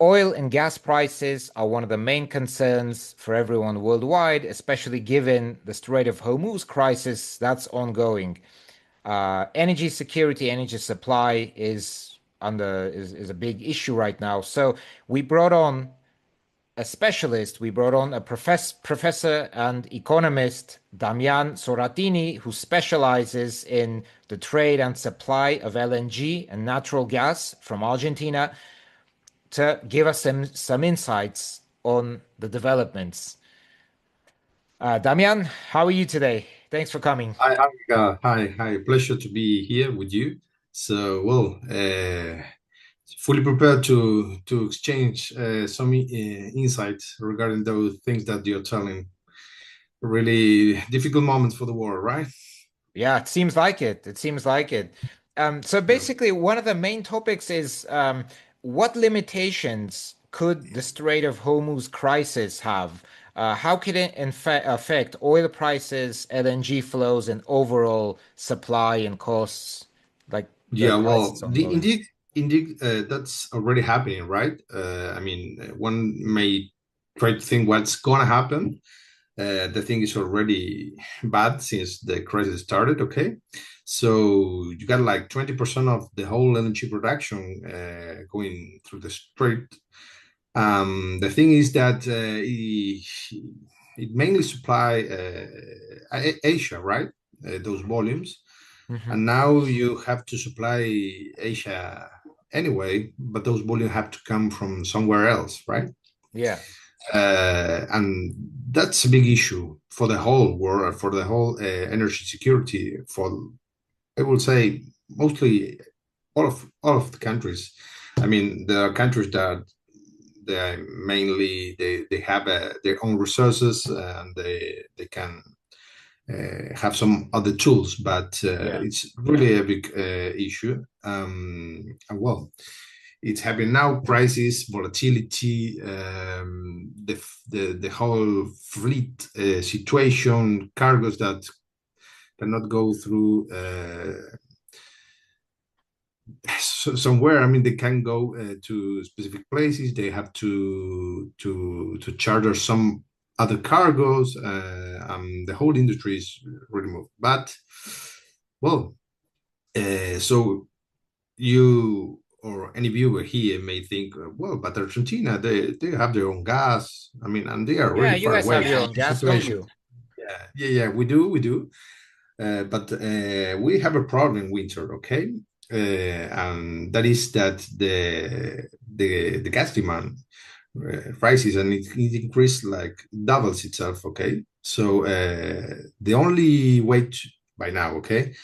Oil and gas prices are one of the main concerns for everyone worldwide, especially given the Strait of Hormuz crisis that's ongoing. Energy security, energy supply is a big issue right now. So we brought on a specialist. We brought on a professor and economist, Damian Zorattini, who specializes in the trade and supply of LNG and natural gas from Argentina, to give us some insights on the developments. Damian, how are you today? Thanks for coming. Hi. Pleasure to be here with you. So, well, fully prepared to exchange some insights regarding those things that you're telling. Really difficult moments for the world, right? Yeah, it seems like it. It seems like it. So Yeah. basically, one of the main topics is what limitations could the Strait of Hormuz crisis have? How could it affect oil prices, LNG flows, and overall supply and costs, like the Yeah, well, crisis ongoing? indeed, that's already happening, right? I mean, one may try to think what's gonna happen. The thing is already bad since the crisis started. Okay, so you got like 20% of the whole energy production going through the strait. The thing is that it mainly supply Asia, right? Those volumes, Hmm. and now you have to supply Asia anyway, but those volumes have to come from somewhere else, right? Yeah. And that's a big issue for the whole world, for the whole energy security. For I will say mostly all of the countries. I mean, there are countries that they have their own resources and they can have some other tools, but Yeah. it's really a big issue. And well, it's having now crisis, volatility, the whole fleet situation, cargoes that cannot go through somewhere. I mean, they can go to specific places. They have to charter some other cargoes. The whole industry is really moved. But well, so you or any viewer here may think, well, but Argentina, they have their own gas. I mean, and they are Yeah, really you far guys away have your from own the gas, don't situation. you? Yeah, we do. But we have a problem in winter, okay? And that is that the gas demand rises and it increased like doubles itself, okay? So the only way by now, okay,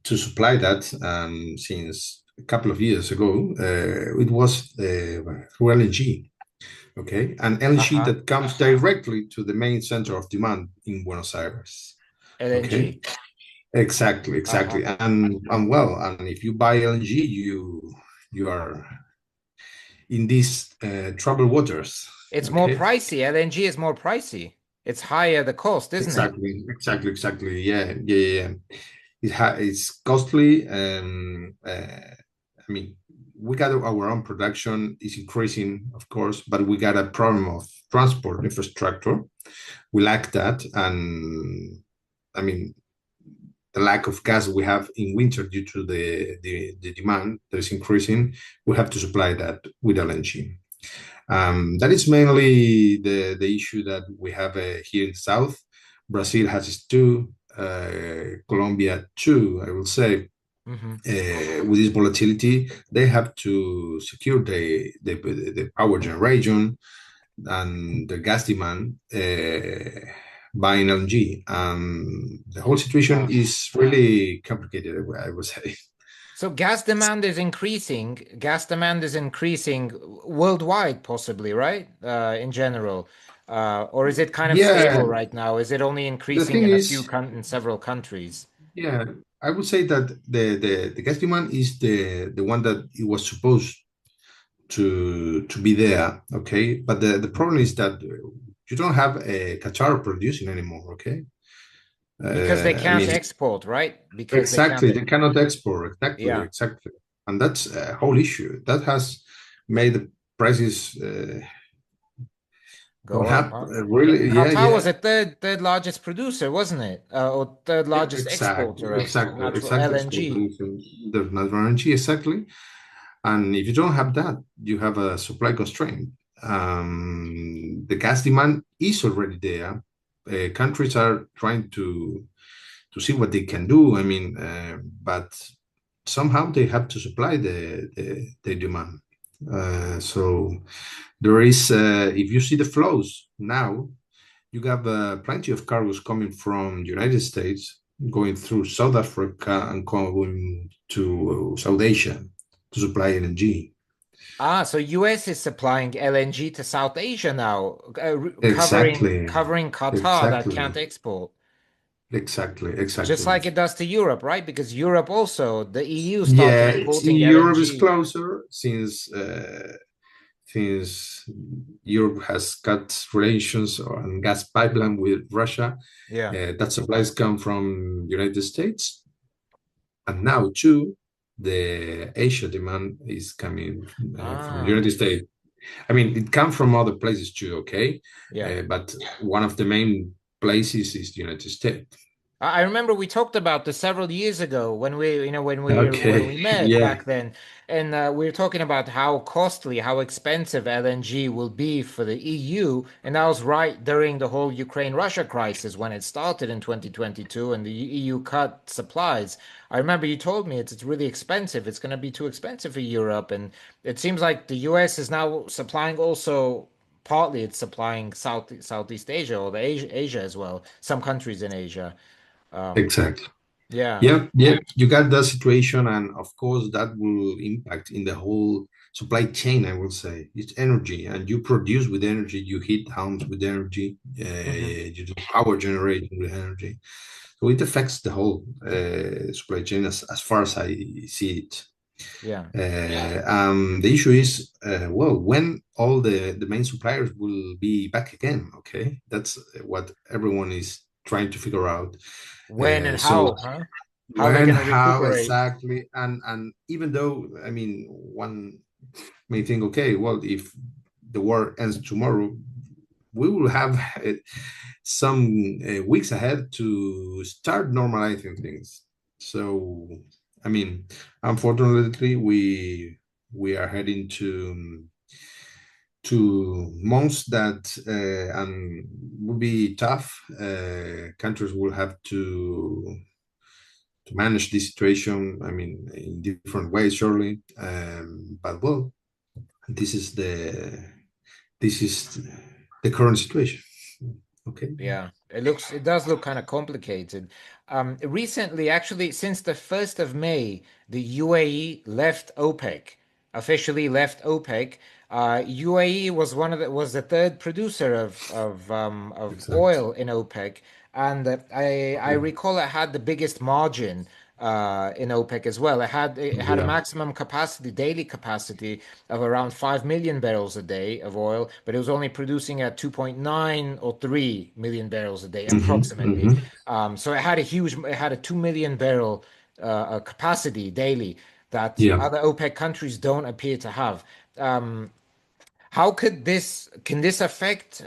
to supply that since a couple of years ago, it was through LNG, okay? And LNG Uh-huh. that comes directly to the main center of demand in Buenos Aires, okay? LNG. Exactly. Uh-huh. And well, and if you buy LNG, you are in these troubled waters. It's more Okay. pricey. LNG is more pricey. It's higher the cost, isn't it? Exactly. Yeah. It's costly. I mean, we got our own production is increasing, of course, but we got a problem of transport infrastructure. We lack that, and I mean, the lack of gas we have in winter due to the demand that is increasing, we have to supply that with LNG. That is mainly the issue that we have here in the south. Brazil has its two, Colombia too, I will say. Hmm. With this volatility, they have to secure the power generation and the gas demand buying LNG. The whole situation Uh, is really complicated, I would say. so gas demand is increasing. Gas demand is increasing worldwide, possibly, right? In general. Or is it kind of Yeah, stable right now? Is it only the increasing thing in is, in several countries? yeah, I would say that the gas demand is the one that it was supposed to be there, okay? But the problem is that you don't have a Qatar producing anymore, okay? Because they I can't mean, export, right? Because they can't. exactly, they cannot export. Yeah. Exactly. And that's a whole issue. That has made the prices Go don't up, have huh? really, And yeah, Qatar yeah, was the third largest producer, wasn't it? Or third yeah, largest exporter of natural exactly. So LNG. the natural energy, exactly. And if you don't have that, you have a supply constraint. The gas demand is already there. Countries are trying to see what they can do. I mean, but somehow they have to supply the demand. So there is, if you see the flows now, you have plenty of cargoes coming from the United States, going through South Africa and going to South Asia to supply LNG. Ah, so US is supplying LNG to South Asia now, Exactly, covering Qatar that can't exactly, export. Just exactly. like it does to Europe, right? Because Europe also, the EU started Yeah, importing Europe is LNG. closer since Europe has cut relations and gas pipeline with Russia. Yeah. That supplies come from United States, and now too, the Asia demand is coming from Ah, United States. I mean, it comes from other places too, okay, yeah. but one of the main places is the United States. I remember we talked about this several years ago when when we Okay, met yeah, back then, and we were talking about how costly, how expensive LNG will be for the EU, and that was right during the whole Ukraine-Russia crisis when it started in 2022, and the EU cut supplies. I remember you told me it's really expensive. It's going to be too expensive for Europe, and it seems like the US is now supplying also. Partly, it's supplying Southeast Asia or the Asia as well, some countries in Asia. Um, exactly. yeah. Yeah, yeah, you got that situation, and of course, that will impact in the whole supply chain. I will say it's energy, and you produce with energy, you heat homes with energy, Hmm. you do power generation with energy. So it affects the whole supply chain as far as I see it. Yeah. The issue is, well, when all the main suppliers will be back again. Okay, that's what everyone is trying to figure out. When and So how, huh? How are they when, going to how recuperate? exactly, and even though, I mean, one may think, okay, well, if the war ends tomorrow, we will have some weeks ahead to start normalizing things. So, I mean, unfortunately, we are heading to months that and will be tough. Countries will have to manage this situation. I mean, in different ways, surely. But well, this is this is the current situation. Okay. Yeah, it does look kind of complicated. Recently, actually, since the 1st of May, the UAE left OPEC, officially left OPEC. UAE was was the third producer of Exactly. oil in OPEC, and I recall it had the biggest margin in OPEC as well. It had a Yeah. maximum capacity, daily capacity of around 5 million barrels a day of oil, but it was only producing at 2.9 or 3 million barrels a day, approximately. Hmm. So it had a 2 million barrel capacity daily that Yeah. other OPEC countries don't appear to have. Um, how can this affect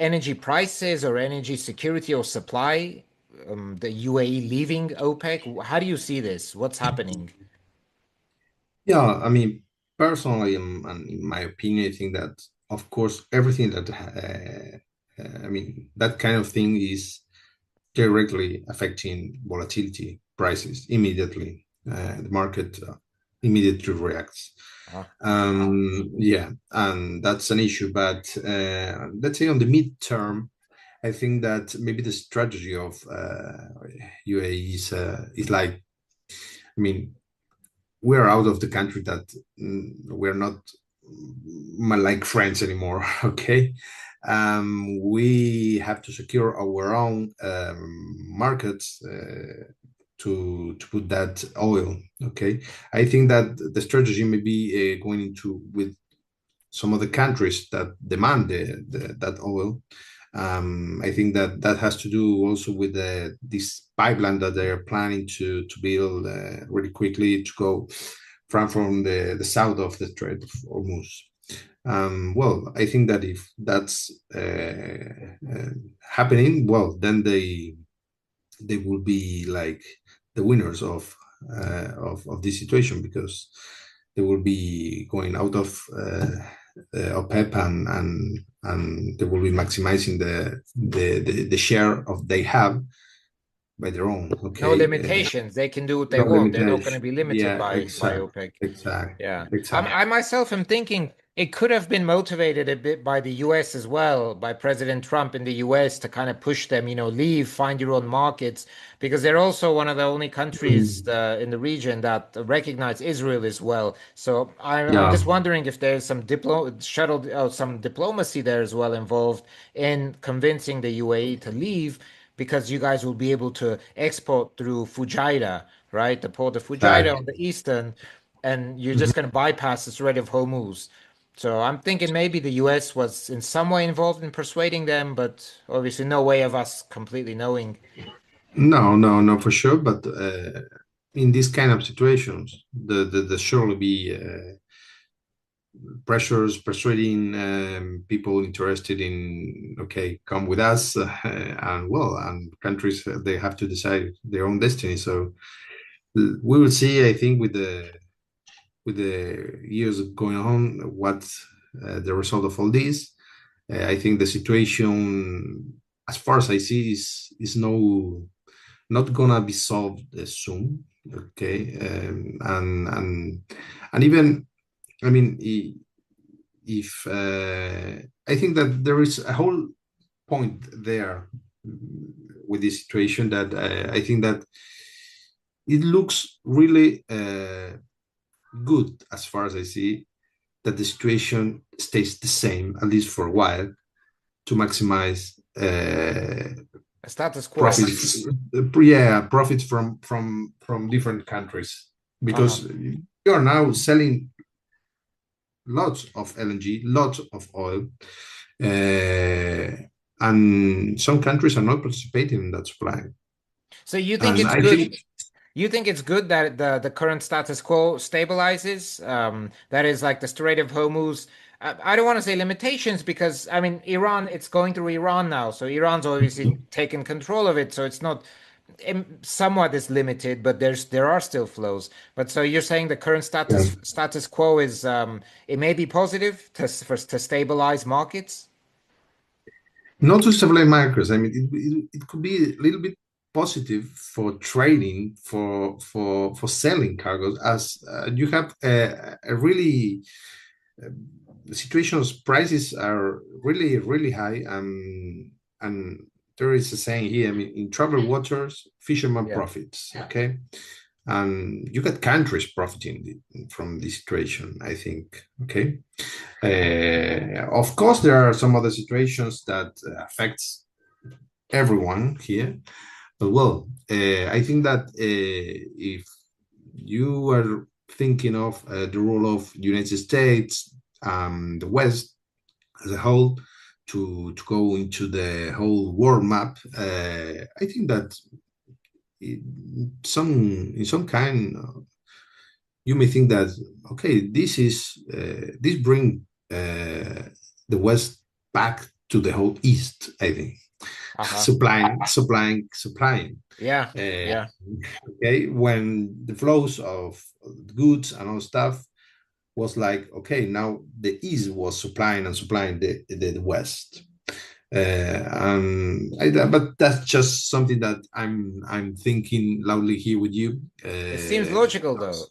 energy prices or energy security or supply? The UAE leaving OPEC? How do you see this? What's happening? Yeah. I mean, personally, and in my opinion, I think that, of course, everything that, I mean, that kind of thing is directly affecting volatility prices immediately. The market immediately reacts. Ah, Yeah, and that's an issue. But let's say on the midterm, I think that maybe the strategy of UAE is like, I mean, we're out of the country that we're not like friends anymore. Okay, we have to secure our own markets to put that oil. Okay, I think that the strategy may be going into with some of the countries that demand that oil. I think that that has to do also with this pipeline that they are planning to build really quickly to go from the south of the Strait of Hormuz. Well, I think that if that's happening, well, then they will be like the winners of this situation because they will be going out of OPEP and they will be maximizing the share of they have by their own. No Okay, limitations. They can do what they no want. They're not going to limitation. be limited Yeah, by exact, OPEC. exact, Yeah. exact. I myself am thinking it could have been motivated a bit by the US as well, by President Trump in the US to kind of push them, leave, find your own markets, because they're also one of the only countries in the region that recognize Israel as well. So I'm Yeah, just wondering if there's some diplomacy there as well involved in convincing the UAE to leave, because you guys will be able to export through Fujairah, right? The port of Fujairah on exact. the eastern, and you're just Mhm. going to bypass the Strait of Hormuz. So I'm thinking maybe the US was in some way involved in persuading them, but obviously no way of us completely knowing. No, no, no, for sure. But in these kind of situations, there surely be pressures persuading people interested in okay, come with us, and well, and countries they have to decide their own destiny. So we will see. I think with the years going on, what the result of all this. I think the situation, as far as I see, is not gonna be solved soon. Okay, and even I mean, if I think that there is a whole point there with this situation that I think that it looks really good as far as I see that the situation stays the same at least for a while to maximize A status quo. profits. Yeah, profits from different countries Uh-huh. because you are now selling lots of LNG, lots of oil, uh, and some countries are not participating in that supply. So you think And it's I good? think, You think it's good that the current status quo stabilizes? That is like the Strait of Hormuz. I don't want to say limitations because I mean Iran, it's going through Iran now, so Iran's obviously taken control of it, so it's not somewhat is limited, but there are still flows. But so you're saying the current yeah, status quo is it may be positive to stabilize markets? not to stabilize markets. I mean, it could be a little bit positive for trading, for selling cargoes, as you have a really the situation's prices are really really high, and there is a saying here. I mean, in troubled waters, fisherman Yeah. profits. Okay, and you got countries profiting from this situation. I think. Okay, of course there are some other situations that affects everyone here, but well, I think that if you are thinking of the role of United States, the West as a whole, to go into the whole world map, I think that in some kind, you may think that okay, this bring the West back to the whole East. I think Uh-huh. supplying. Yeah. Uh, Yeah. okay, when the flows of goods and all stuff was like okay, now the East was supplying and supplying the West. But that's just something that I'm thinking loudly here with you. It seems logical though.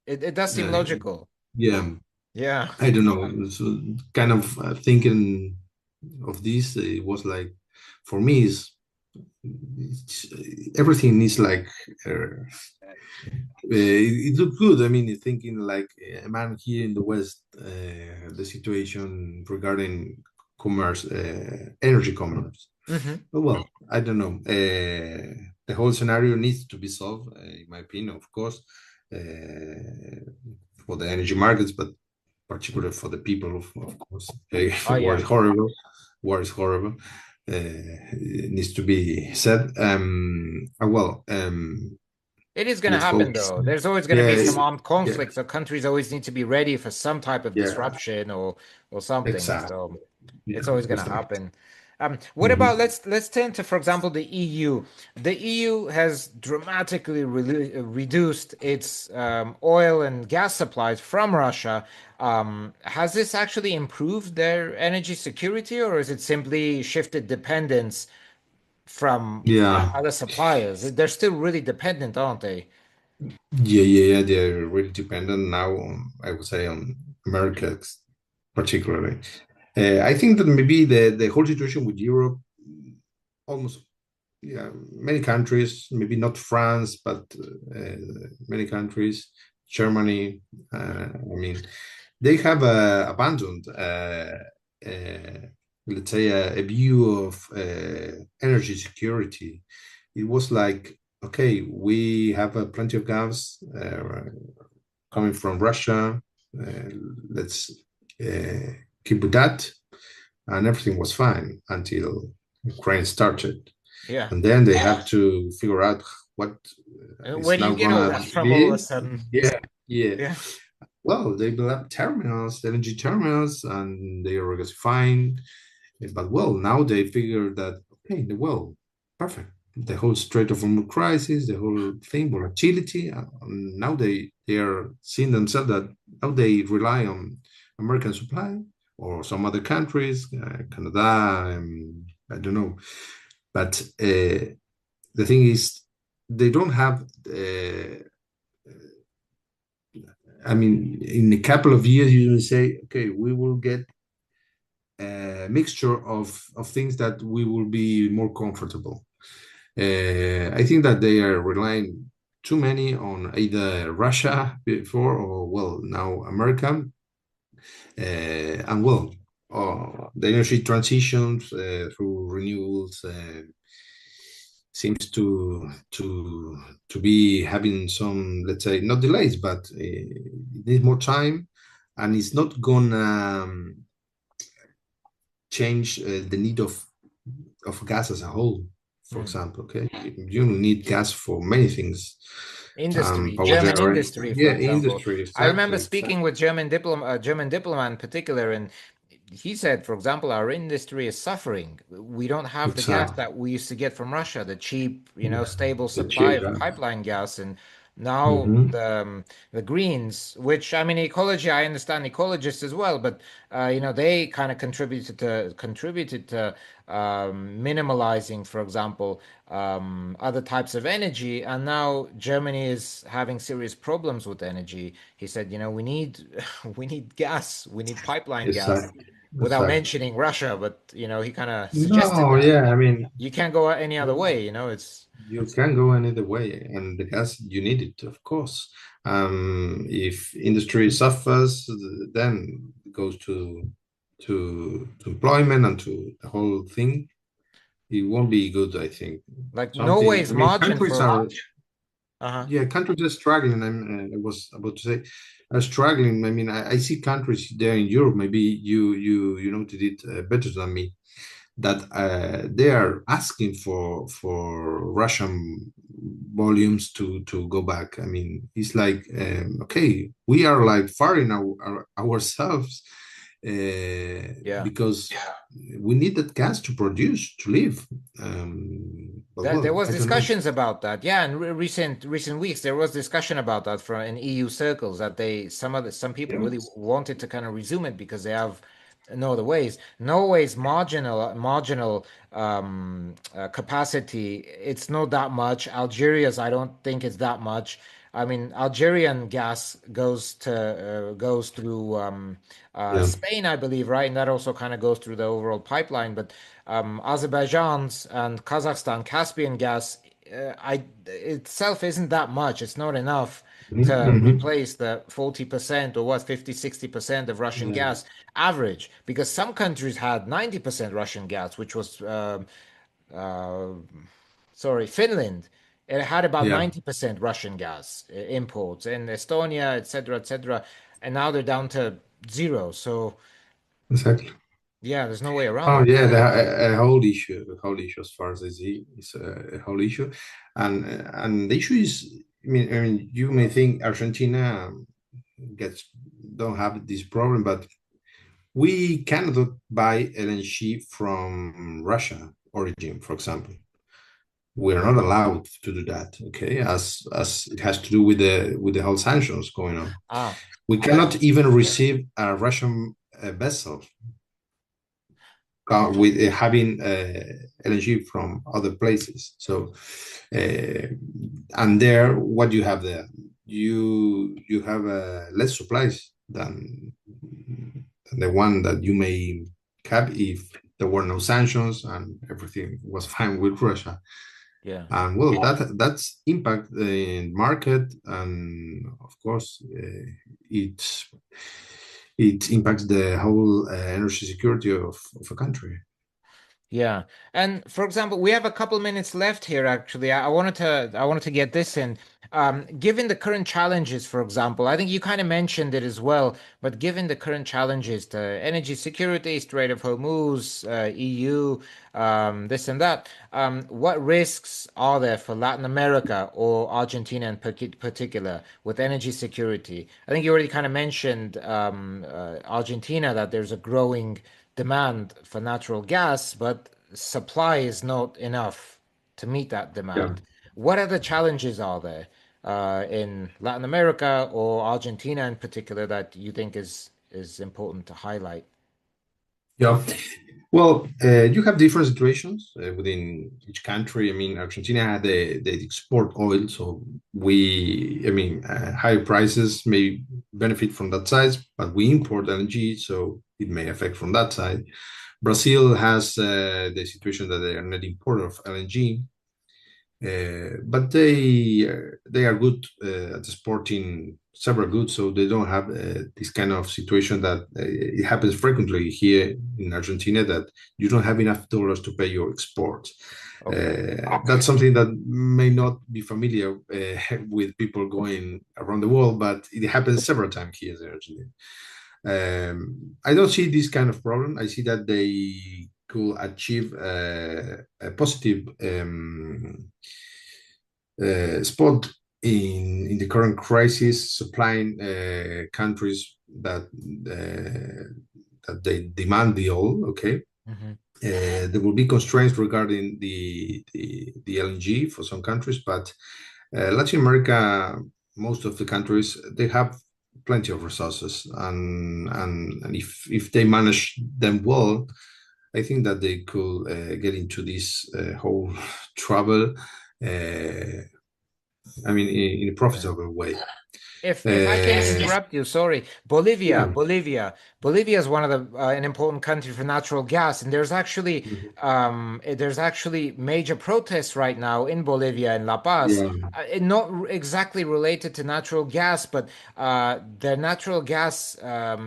It does seem Uh, logical. yeah, Yeah. I don't know. So kind of thinking of this, it was like for me, it's everything is like it looked good. I mean, thinking like a man here in the West, the situation regarding commerce, energy commerce. Hmm. But well, I don't know. The whole scenario needs to be solved, in my opinion, of course, for the energy markets, but particularly for the people, of course. Oh War yeah. is horrible. War is horrible. It needs to be said. Well, It is going to Let's happen, hope. though. There's always going to Yeah, be some armed yeah, conflict, so countries always need to be ready for some type of yeah, disruption or something. exactly. So Yeah, it's always going to exactly. happen. What about Mhm. let's turn to, for example, the EU. The EU has dramatically reduced its oil and gas supplies from Russia. Has this actually improved their energy security, or is it simply shifted dependence from Yeah, other suppliers? They're still really dependent, aren't they? yeah. They're really dependent now on, I would say, on America particularly. I think that maybe the whole situation with Europe, almost, yeah, many countries, maybe not France, but many countries, Germany. I mean, they have abandoned, let's say, a view of energy security. It was like, okay, we have plenty of gas coming from Russia. Uh, let's uh, keep with that, and everything was fine until Ukraine started, Yeah. and then they have to figure out what Where is do you now get all gonna that from all of a be. sudden? Yeah, yeah. Yeah. Well, they build up terminals, LNG terminals, and they are fine. But well, now they figure that, okay, well, perfect. The whole Strait of Hormuz crisis, the whole thing, volatility. Now they are seeing themselves that now they rely on American supply or some other countries, Canada, I don't know. But the thing is, they don't have. I mean, in a couple of years, you will say, okay, we will get a mixture of things that we will be more comfortable. I think that they are relying too many on either Russia before or, well, now America. And well, the energy transitions through renewables seems to be having some, let's say, not delays, but it needs more time, and it's not gonna change the need of gas as a whole. For Hmm. example, okay, you need gas for many things, Industry, power German generation, industry, for yeah, example. industry, I remember exactly, speaking exactly, with German diplomat in particular, and he said, for example, our industry is suffering. We don't have the gas exactly. that we used to get from Russia, the cheap, Yeah, stable the supply cheap of gas. pipeline gas, and now Hmm. the Greens, which I mean, ecology, I understand ecologists as well, but they kind of contributed to minimalizing, for example, other types of energy, and now Germany is having serious problems with energy. He said, we need we need gas, we need pipeline gas, Exactly, without exactly. mentioning Russia, but he kind of suggested No, that. yeah, I mean, You can't go any other way, it's you can go another way, and the gas you need it, of course. If industry suffers, then it goes to employment and to the whole thing. It won't be good, I think. like no Something. I ways mean, margin countries for are, uh-huh. yeah, countries are struggling. I was about to say, are struggling. I mean, I see countries there in Europe. Maybe you noted it better than me, that they are asking for Russian volumes to go back. I mean, it's like, okay, we are like firing ourselves Yeah. because we need that gas to produce to live. But There well, was I don't know. discussions about that, yeah. In recent weeks, there was discussion about that from in EU circles that some people Yeah. really wanted to kind of resume it because they have no other ways. Norway's marginal capacity. It's not that much. Algeria's, I don't think it's that much. I mean, Algerian gas goes through Yeah. Spain, I believe, right? And that also kind of goes through the overall pipeline. But Azerbaijan's and Kazakhstan Caspian gas, itself isn't that much. It's not enough Mhm, to mhm. replace the 40% or what 50-60% of Russian Yeah. gas average, because some countries had 90% Russian gas, which was uh, sorry, Finland. It had about Yeah. 90% Russian gas imports, and Estonia, etc., etc. And now they're down to zero. So Exactly. yeah, there's no way around Oh that. yeah, a whole issue, as far as I see, is a whole issue, and the issue is. I mean, you may think Argentina gets don't have this problem, but we cannot buy LNG from Russia origin, for example. We are not allowed to do that, okay? As it has to do with the whole sanctions going on. Ah, We but cannot even receive a Russian vessel with having LNG from other places. So, uh, and there, what you have there, you have less supplies than the one that you may have if there were no sanctions and everything was fine with Russia. yeah. And well, that's impact the market, and of course, it it impacts the whole energy security of a country. Yeah. And for example, we have a couple minutes left here actually. I wanted to get this in. Given the current challenges, for example, I think you kind of mentioned it as well, but given the current challenges to energy security, Strait of Hormuz, EU, this and that, what risks are there for Latin America or Argentina in particular with energy security? I think you already kind of mentioned Argentina, that there's a growing demand for natural gas, but supply is not enough to meet that Yeah. demand. What other challenges are there in Latin America or Argentina in particular that you think is important to highlight? Yeah. Well, you have different situations within each country. I mean, Argentina, they export oil, so higher prices may benefit from that side, but we import LNG, so it may affect from that side. Brazil has the situation that they are net importer of LNG, but they are good at exporting several goods, so they don't have this kind of situation that it happens frequently here in Argentina, that you don't have enough dollars to pay your exports. Okay. That's something that may not be familiar with people going around the world, but it happens several times here in Argentina. I don't see this kind of problem. I see that they could achieve a positive spot in the current crisis, supplying countries that they demand the oil. Okay, Hmm. there will be constraints regarding the LNG for some countries, but Latin America, most of the countries, they have plenty of resources, and if they manage them well, I think that they could get into this whole trouble. Uh, in a Yeah. profitable way. If I can Uh, interrupt you, sorry. yeah. Bolivia is one of the an important country for natural gas, and there's actually major protests right now in Bolivia in La Paz. Yeah. Not exactly related to natural gas, but the natural gas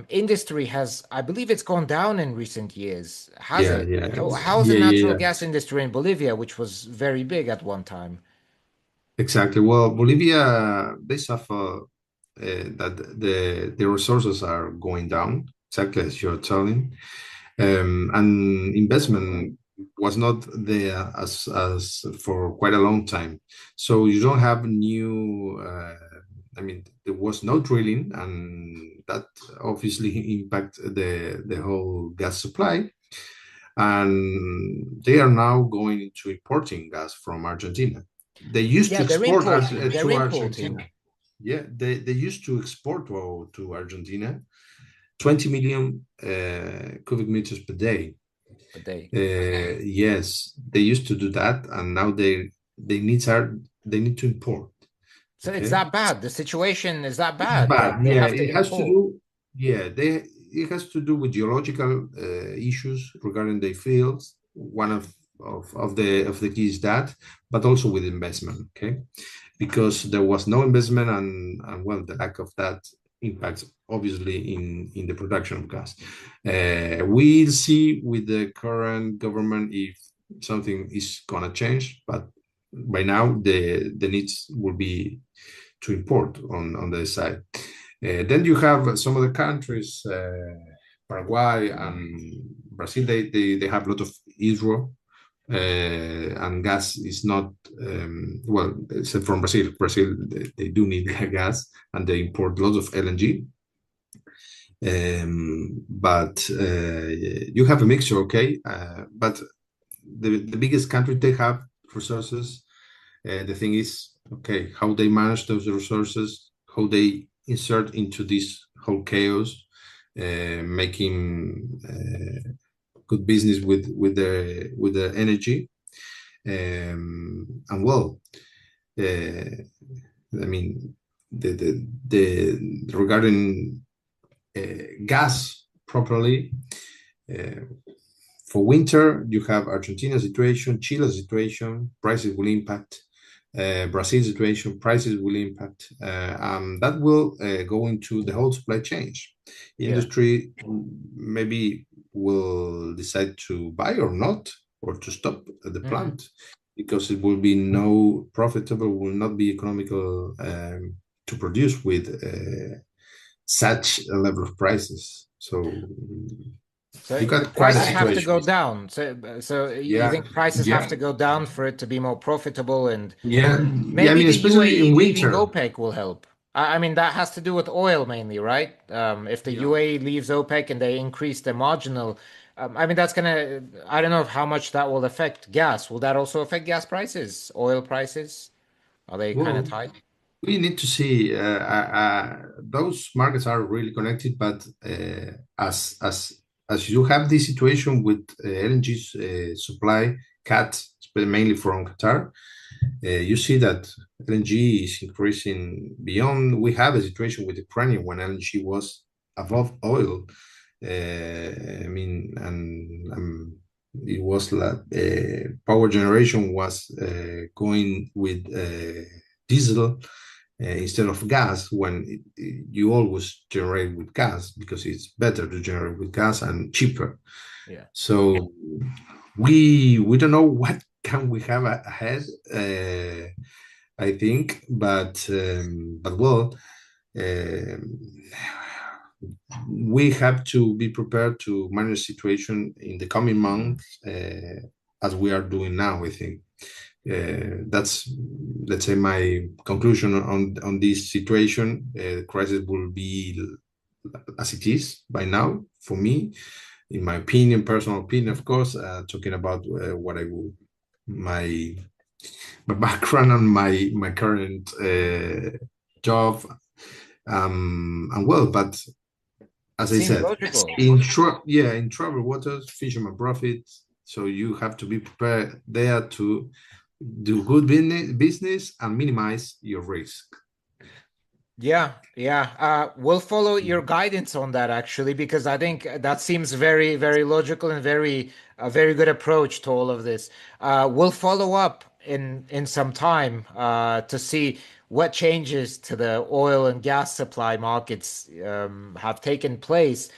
industry has, I believe, it's gone down in recent years. Has Yeah. it? Yeah. How's the Yeah. Yeah. natural Yeah. gas industry in Bolivia, which was very big at one time? Exactly. Well, Bolivia, they suffer that the resources are going down, exactly as you're telling, and investment was not there as for quite a long time. So you don't have new. There was no drilling, and that obviously impact the whole gas supply. And they are now going into importing gas from Argentina. They used to Yeah, they're export importing. They're to importing. Argentina. Yeah, they used to export to Argentina 20 million cubic meters per day. But they Yes, they used to do that, and now they need to import. So it's Okay, that bad. The situation is that it's bad bad. that they Yeah, have to it has to import. do. Yeah, it has to do with geological issues regarding the fields. One of the keys that, but also with investment. Okay, because there was no investment, and well, the lack of that impacts obviously in the production of gas. We'll see with the current government if something is gonna change, but by now the needs will be to import on the side. Then you have some other countries, Paraguay and Brazil. They have a lot of hydro. and gas is not well, except from Brazil. Brazil, they do need gas, and they import lots of LNG. But you have a mixture, okay? But the biggest country, they have resources. The thing is, okay, how they manage those resources, how they insert into this whole chaos, making good business with the energy. And well, uh, I mean, the regarding gas properly. Uh, for winter, you have Argentina situation, Chile situation, prices will impact. Brazil situation, prices will impact. That will go into the whole supply chain. Yeah. Industry maybe will decide to buy or not, or to stop the Hmm. plant because it will be no profitable, will not be economical to produce with such a level of prices. So So you the got quite a prices have to situation. go down. So you Yeah, think prices have yeah, to go down for it to be more profitable, and yeah, yeah. I maybe mean, the especially UAE in leaving winter. OPEC will help. I mean, that has to do with oil mainly, right? If the Yeah. UAE leaves OPEC and they increase their marginal, I mean, that's gonna, I don't know how much that will affect gas. Will that also affect gas prices, oil prices? Are they kind of Well, tied? we need to see. Those markets are really connected, but as you have this situation with LNG supply cut, mainly from Qatar, you see that LNG is increasing beyond. We have a situation with Ukraine when LNG was above oil. I mean, and it was like power generation was going with diesel instead of gas when you always generate with gas because it's better to generate with gas and cheaper. Yeah. So we don't know what can we have ahead. I think, but well, um, we have to be prepared to manage the situation in the coming months, as we are doing now. I think that's, let's say, my conclusion on this situation. The crisis will be as it is by now for me, in my opinion, personal opinion, of course. Talking about what I will, my my background and my current job, and well, but as I Seems said, logical. in troubled waters, fisherman profit. So you have to be prepared there to do good business and minimize your risk. Yeah, yeah. We'll follow your guidance on that actually, because I think that seems very, very logical and very, a very good approach to all of this. We'll follow up in some time to see what changes to the oil and gas supply markets have taken place.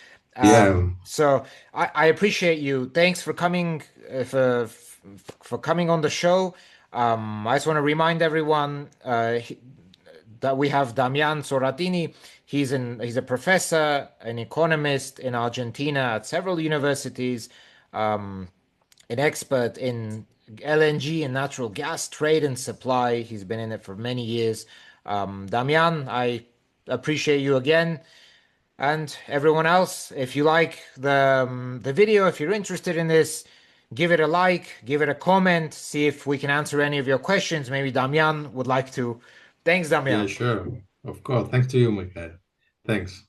Yeah, So I appreciate you. Thanks for coming for coming on the show. I just want to remind everyone. That we have Damian Zorattini. He's a professor, an economist in Argentina at several universities, an expert in LNG and natural gas trade and supply. He's been in it for many years. Damian, I appreciate you again. And everyone else, if you like the video, if you're interested in this, give it a like, give it a comment, see if we can answer any of your questions. Maybe Damian would like to. Thanks, yeah, Damian. sure. Of course. Thanks to you, Michael. Thanks.